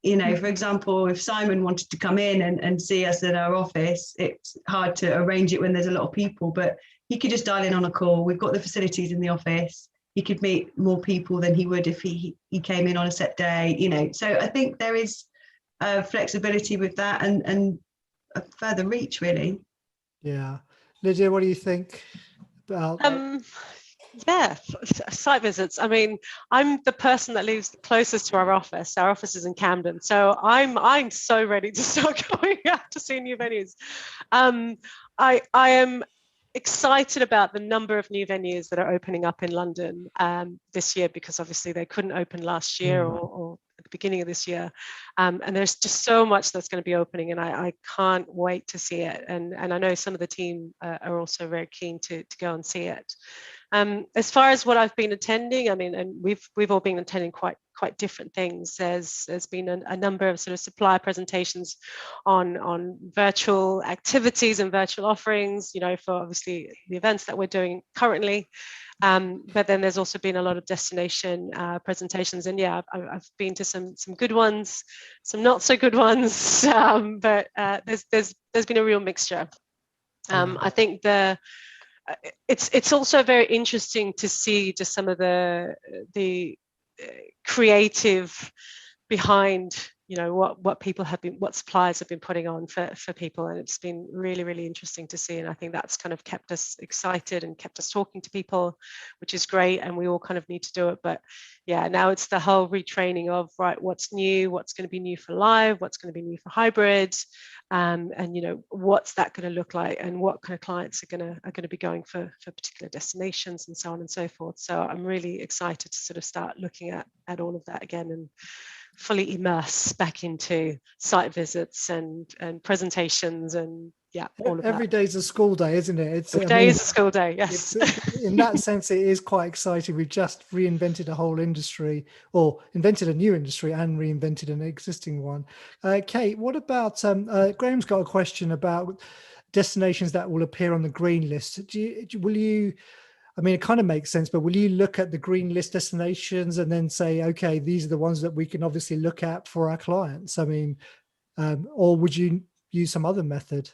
for example, if Simon wanted to come in and see us at our office, it's hard to arrange it when there's a lot of people, but he could just dial in on a call. We've got the facilities in the office. He could meet more people than he would if he came in on a set day, So I think there is flexibility with that and a further reach, really. Yeah. Lydia, what do you think about Yeah, site visits. I mean, I'm the person that lives closest to our office. Our office is in Camden, so I'm so ready to start going out to see new venues. I am excited about the number of new venues that are opening up in London this year, because obviously they couldn't open last year or at the beginning of this year, and there's just so much that's going to be opening, and I can't wait to see it. And I know some of the team are also very keen to go and see it. As far as what I've been attending, I mean, and we've all been attending quite different things. There's been a number of sort of supplier presentations on virtual activities and virtual offerings, for obviously the events that we're doing currently. But then there's also been a lot of destination presentations, and yeah, I've been to some good ones, some not so good ones, but there's been a real mixture. I think it's also very interesting to see just some of the creative behind what people have been, what suppliers have been putting on for people, and it's been really, really interesting to see. And I think that's kind of kept us excited and kept us talking to people, which is great, and we all kind of need to do it. But yeah, now it's the whole retraining of, right, what's new, what's going to be new for live, what's going to be new for hybrid, and what's that going to look like, and what kind of clients are going to be going for particular destinations, and so on and so forth. So I'm really excited to sort of start looking at all of that again and fully immerse back into site visits and presentations, and all of every that. day's a school day, isn't it? Every day is a school day, yes. In that sense, it is quite exciting. We've just reinvented a whole industry, or invented a new industry and reinvented an existing one. Kate, what about Graham's got a question about destinations that will appear on the green list. Will you I mean, it kind of makes sense, but will you look at the green list destinations and then say, okay, these are the ones that we can obviously look at for our clients? I mean, or would you use some other method?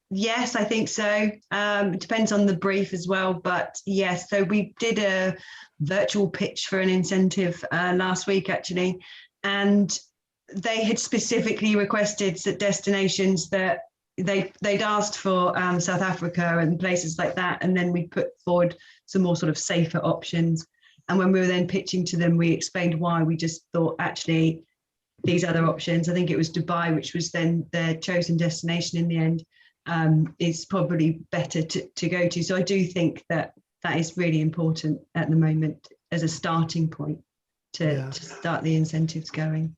Yes, I think so. It depends on the brief as well, but yes. So we did a virtual pitch for an incentive last week, actually, and they had specifically requested that destinations that they'd asked for South Africa and places like that, and then we put forward some more sort of safer options. And when we were then pitching to them, we explained why we just thought actually these other options, I think it was Dubai, which was then their chosen destination in the end, is probably better to go to. So I do think that that is really important at the moment as a starting point to start the incentives going.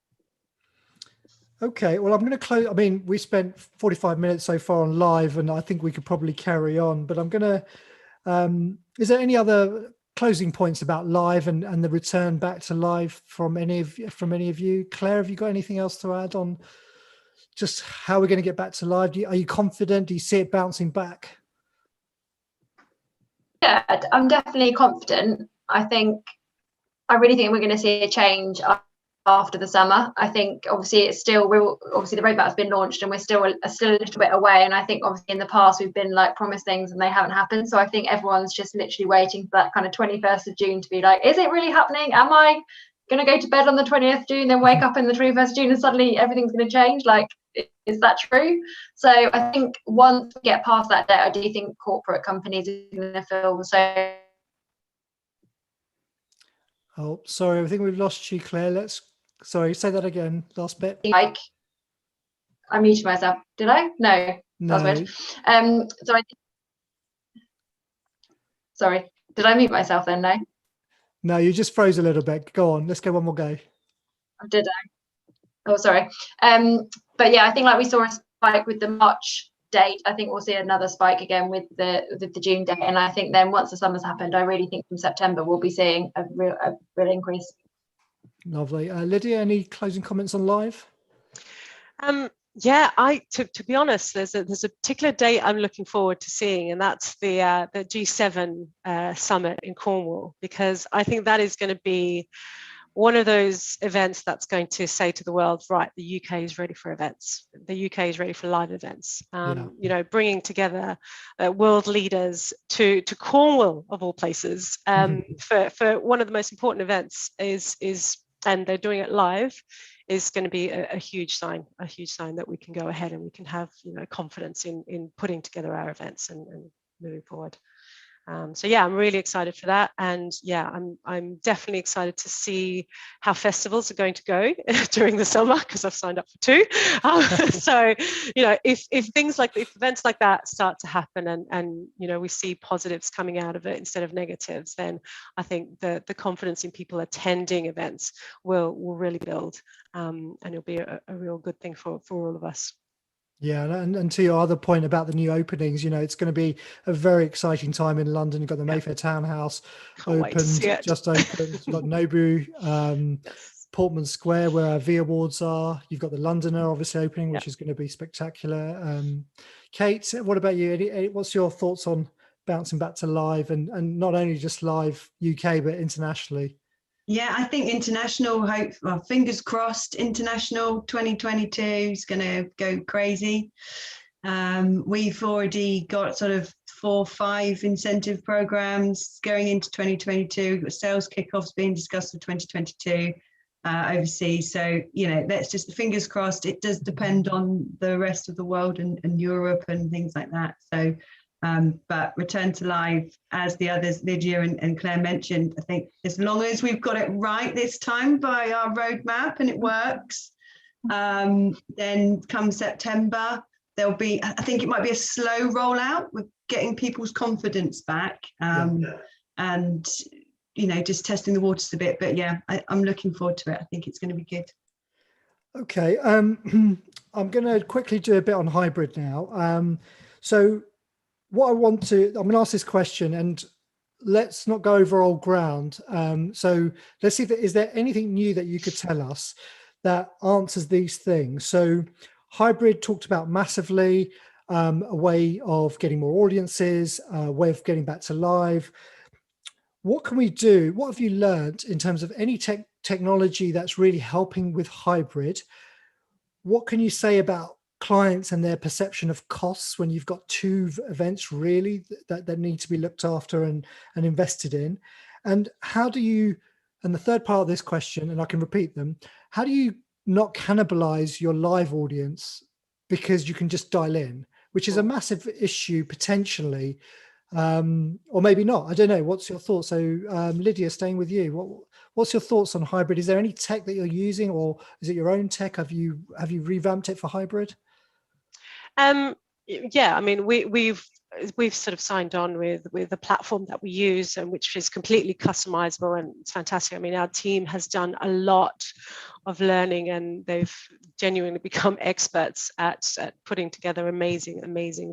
Okay, well, I'm going to close. I mean, we spent 45 minutes so far on live, and I think we could probably carry on, but I'm going to, is there any other closing points about live and the return back to live from any of you? Claire, have you got anything else to add on just how we're going to get back to live? Are you confident? Do you see it bouncing back? Yeah, I'm definitely confident. I really think we're going to see a change after the summer. I think obviously the roadmap has been launched and we're still a little bit away, and I think obviously in the past we've been like promised things and they haven't happened, so I think everyone's just literally waiting for that kind of 21st of June to be like, is it really happening? Am I going to go to bed on the 20th June, then wake up in the 21st June and suddenly everything's going to change? Like, is that true? So I think once we get past that date, I do think corporate companies are going to feel so. Oh, sorry, I think we've lost you, Claire. Sorry, say that again, last bit. Like, I muted myself. Did I? No. No. That's weird. Sorry, did I mute myself then? No. No, you just froze a little bit. Go on, let's go one more go. Did I? Oh, sorry. But yeah, I think like we saw a spike with the March date. I think we'll see another spike again with the June date. And I think then once the summer's happened, I really think from September we'll be seeing a real increase. Lovely. Lydia, any closing comments on live? Yeah, to be honest, there's a particular date I'm looking forward to seeing, and that's the G7 summit in Cornwall, because I think that is going to be one of those events that's going to say to the world, right, the UK is ready for events. The UK is ready for live events. You know, bringing together world leaders to Cornwall of all places for one of the most important events is, and they're doing it live, is going to be a huge sign that we can go ahead and we can have, you know, confidence in putting together our events and moving forward. So yeah, I'm really excited for that, and yeah, I'm definitely excited to see how festivals are going to go during the summer, because I've signed up for 2. So you know, if events like that start to happen and you know we see positives coming out of it instead of negatives, then I think the confidence in people attending events will really build, and it'll be a real good thing for all of us. Yeah, and to your other point about the new openings, you know, it's going to be a very exciting time in London. You've got the Mayfair Townhouse just opened. You've got Nobu, Yes. Portman Square, where our V Awards are. You've got the Londoner obviously opening, which is going to be spectacular. Kate, what about you? What's your thoughts on bouncing back to live, and not only just live UK, but internationally? Yeah, I think international, fingers crossed, international 2022 is going to go crazy. We've already got sort of 4 or 5 incentive programs going into 2022. We've got sales kickoffs being discussed for 2022 overseas. So, you know, let's just, fingers crossed. It does depend on the rest of the world and Europe and things like that. So, but return to live, as the others, Lydia and Claire mentioned, I think as long as we've got it right this time by our roadmap and it works, then come September, there'll be, I think it might be a slow rollout with getting people's confidence back, and, you know, just testing the waters a bit. But yeah, I'm looking forward to it. I think it's going to be good. Okay, I'm going to quickly do a bit on hybrid now. So what I'm going to ask this question, and let's not go over old ground. So let's see is there anything new that you could tell us that answers these things? So hybrid talked about massively, a way of getting more audiences, a way of getting back to live. What can we do? What have you learned in terms of any technology that's really helping with hybrid? What can you say about clients and their perception of costs when you've got 2 events really that need to be looked after and invested in? And how do you, and the third part of this question, and I can repeat them, how do you not cannibalize your live audience because you can just dial in, which is a massive issue potentially, or maybe not, I don't know. What's your thoughts? So Lydia, staying with you, what's your thoughts on hybrid? Is there any tech that you're using, or is it your own tech? Have you revamped it for hybrid? Yeah, I mean, we've sort of signed on with the platform that we use, and which is completely customizable, and it's fantastic. I mean, our team has done a lot of learning, and they've genuinely become experts at putting together amazing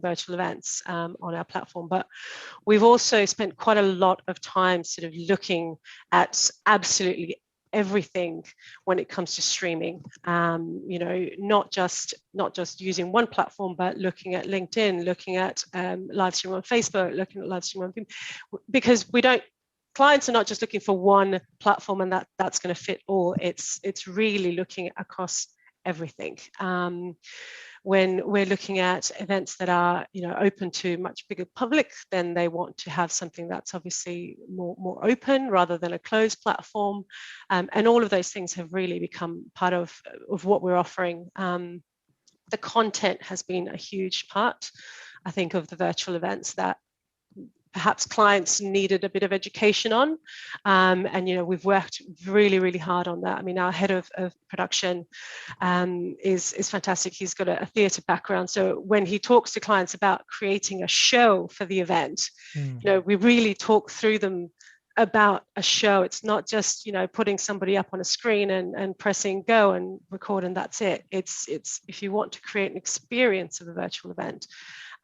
virtual events on our platform. But we've also spent quite a lot of time sort of looking at absolutely everything when it comes to streaming, you know, not just using one platform, but looking at LinkedIn, looking at live stream on Facebook, looking at live stream on, because clients are not just looking for one platform and that's going to fit all. It's really looking across everything. When we're looking at events that are, open to much bigger public, then they want to have something that's obviously more open rather than a closed platform. And all of those things have really become part of what we're offering. The content has been a huge part, I think, of the virtual events that perhaps clients needed a bit of education on. And, we've worked really, really hard on that. I mean, our head of production is fantastic. He's got a theatre background. So when he talks to clients about creating a show for the event, we really talk through them about a show. It's not just, putting somebody up on a screen and pressing go and record and that's it. It's if you want to create an experience of a virtual event.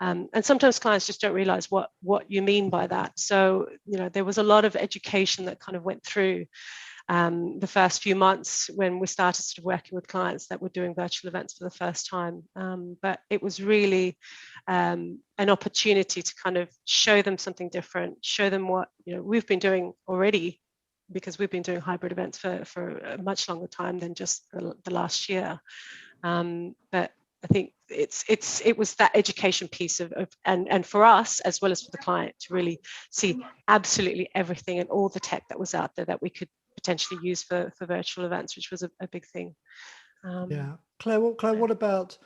And sometimes clients just don't realize what you mean by that. So, there was a lot of education that kind of went through the first few months when we started sort of working with clients that were doing virtual events for the first time. But it was really an opportunity to kind of show them something different, show them what, we've been doing already, because we've been doing hybrid events for a much longer time than just the last year. But I think it was that education piece and for us as well as for the client to really see absolutely everything and all the tech that was out there that we could potentially use for virtual events, which was a big thing. Yeah, Claire, what about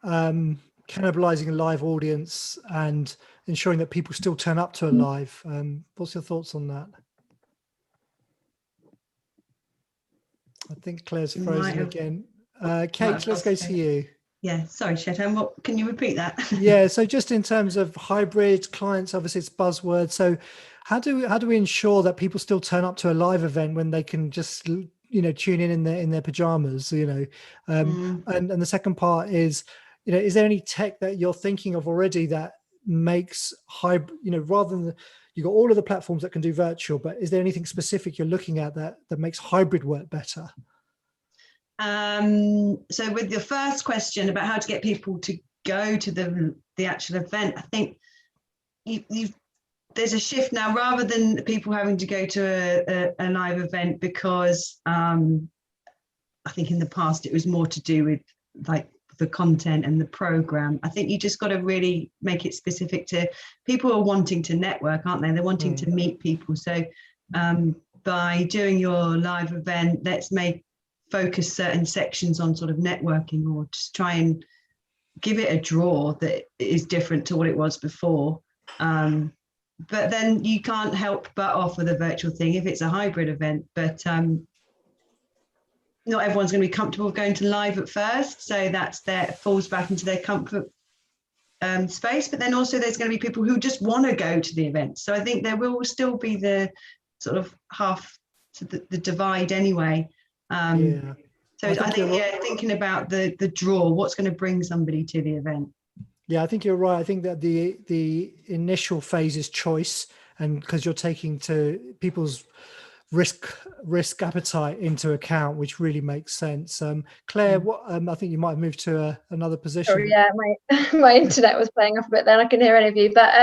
cannibalizing a live audience and ensuring that people still turn up to a live? What's your thoughts on that? I think Claire's frozen again. Kate, let's go to you. Yeah, sorry, Shetan, what can you repeat that? Yeah, so just in terms of hybrid clients, obviously it's buzzword. So how do we ensure that people still turn up to a live event when they can just tune in their pajamas, And the second part is, is there any tech that you're thinking of already that makes hybrid, rather than you've got all of the platforms that can do virtual, but is there anything specific you're looking at that makes hybrid work better? So with your first question about how to get people to go to the actual event, I think there's a shift now, rather than people having to go to a live event, because I think in the past it was more to do with like the content and the program. I think you just got to really make it specific to people who are wanting to network, aren't they? They're wanting to meet people. So by doing your live event, let's focus certain sections on sort of networking, or just try and give it a draw that is different to what it was before. But then you can't help but offer the virtual thing if it's a hybrid event. But not everyone's going to be comfortable going to live at first, so falls back into their comfort space. But then also there's going to be people who just want to go to the event. So I think there will still be the sort of half to the divide anyway. So I think thinking about the draw, what's going to bring somebody to the event. Yeah, I think you're right. I think that the initial phase is choice, and because you're taking to people's risk appetite into account, which really makes sense. Claire, what I think you might have moved to another position. Sorry, yeah, my internet was playing off a bit then. I couldn't hear any of you, but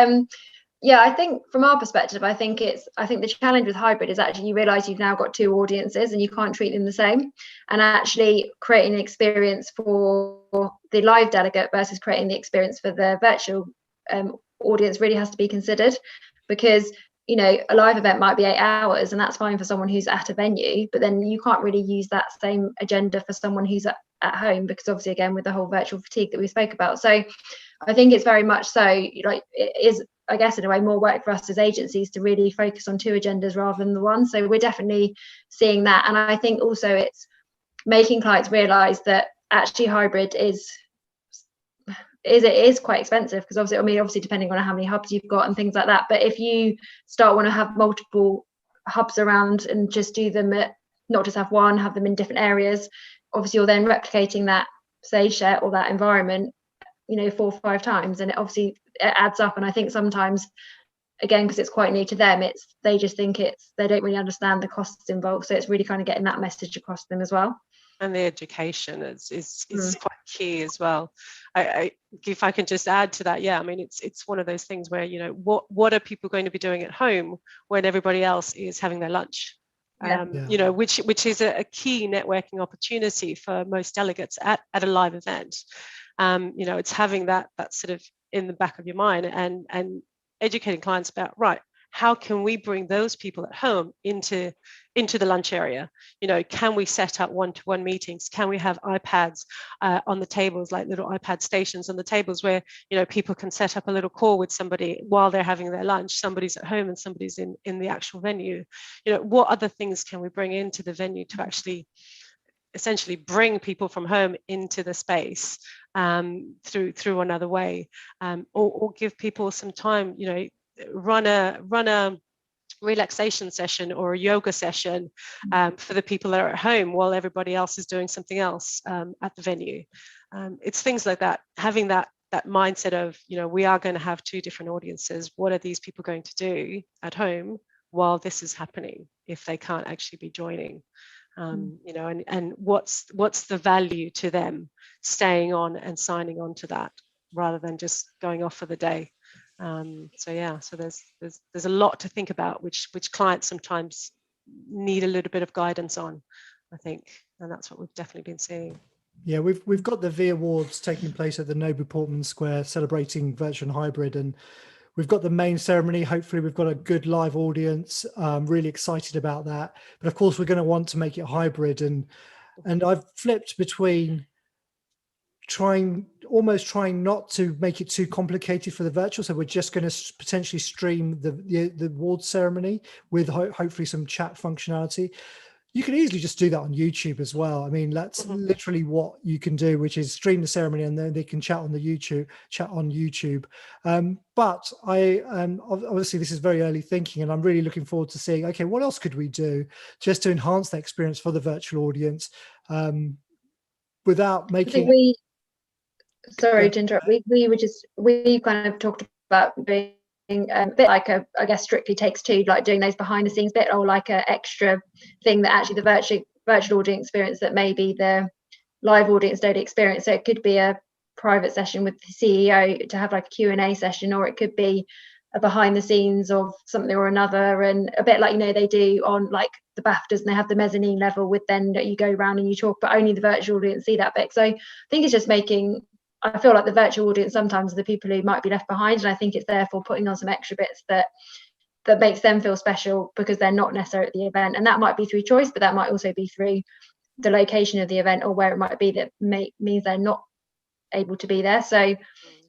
yeah, I think from our perspective, I think the challenge with hybrid is actually you realize you've now got two audiences and you can't treat them the same, and actually creating an experience for the live delegate versus creating the experience for the virtual audience really has to be considered, because a live event might be 8 hours and that's fine for someone who's at a venue, but then you can't really use that same agenda for someone who's at home, because obviously again with the whole virtual fatigue that we spoke about. So I think it's very much so, like, it is, I guess, in a way more work for us as agencies to really focus on two agendas rather than the one. So we're definitely seeing that. And I think also it's making clients realize that actually hybrid is quite expensive, because obviously depending on how many hubs you've got and things like that. But if you want to have multiple hubs around and just do them not just have one, have them in different areas, obviously you're then replicating that stage share or that environment 4 or 5 times, and it adds up. And I think sometimes, again, because it's quite new to them, they just think they don't really understand the costs involved. So it's really kind of getting that message across to them as well. And the education is quite key as well. If I can just add to that, yeah, I mean, it's one of those things where what are people going to be doing at home when everybody else is having their lunch? you know, which is a key networking opportunity for most delegates at a live event. You know, it's having that sort of in the back of your mind and educating clients about, right, how can we bring those people at home into the lunch area? You know, can we set up one-to-one meetings? Can we have iPads on the tables, like little iPad stations on the tables where, you know, people can set up a little call with somebody while they're having their lunch, somebody's at home and somebody's in the actual venue. You know, what other things can we bring into the venue to actually essentially bring people from home into the space through another way, or give people some time, you know, run a relaxation session or a yoga session for the people that are at home while everybody else is doing something else at the venue. It's things like that, having that mindset of, you know, we are going to have two different audiences. What are these people going to do at home while this is happening if they can't actually be joining? You know, and what's the value to them staying on and signing on to that rather than just going off for the day. So yeah, so there's a lot to think about, which clients sometimes need a little bit of guidance on, I think, and that's what we've definitely been seeing. Yeah, we've got the V Awards taking place at the Nobu Portman Square, celebrating virtual and hybrid, and we've got the main ceremony. Hopefully we've got a good live audience. Really excited about that. But of course, we're going to want to make it hybrid, and I've flipped between almost trying not to make it too complicated for the virtual. So we're just going to potentially stream the awards ceremony with hopefully some chat functionality. You can easily just do that on YouTube as well. I mean, that's literally what you can do, which is stream the ceremony and then they can chat on YouTube. But I obviously this is very early thinking, and I'm really looking forward to seeing, okay, what else could we do just to enhance the experience for the virtual audience without making. Sorry to interrupt. We kind of talked about doing a bit like I guess Strictly Takes Two, like doing those behind the scenes bit, or like an extra thing that actually the virtual audience experience that maybe the live audience don't experience. So it could be a private session with the CEO to have like a Q&A session, or it could be a behind the scenes of something or another, and a bit like, you know, they do on like the BAFTAs, and they have the mezzanine level with then that you go around and you talk, but only the virtual audience see that bit. So I think it's just I feel like the virtual audience sometimes are the people who might be left behind, and I think it's therefore putting on some extra bits that makes them feel special because they're not necessarily at the event, and that might be through choice, but that might also be through the location of the event or where it might be that means they're not able to be there. So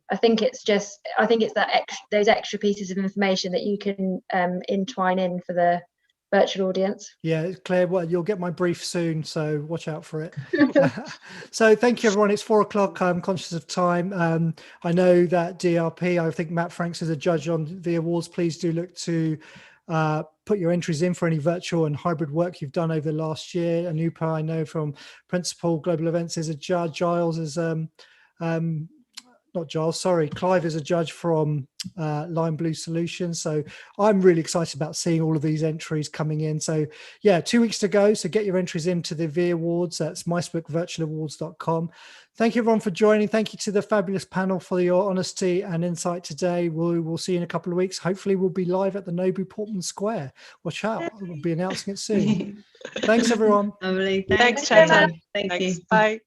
I think it's those extra pieces of information that you can entwine in for the virtual audience. Yeah, Claire, well, you'll get my brief soon, so watch out for it. So thank you, everyone. It's 4 o'clock. I'm conscious of time. I know that DRP, I think Matt Franks is a judge on the awards. Please do look to put your entries in for any virtual and hybrid work you've done over the last year. Anupa, I know from Principal Global Events, is a judge. Giles is not Giles, sorry, Clive is a judge from Lime Blue Solutions. So I'm really excited about seeing all of these entries coming in. So yeah, 2 weeks to go. So get your entries into the V Awards. That's micebookvirtualawards.com. Thank you, everyone, for joining. Thank you to the fabulous panel for your honesty and insight today. We'll see you in a couple of weeks. Hopefully we'll be live at the Nobu Portman Square. Watch out. We'll be announcing it soon. Thanks, everyone. Lovely. Thanks, Thank Chata. you. Thanks. Bye.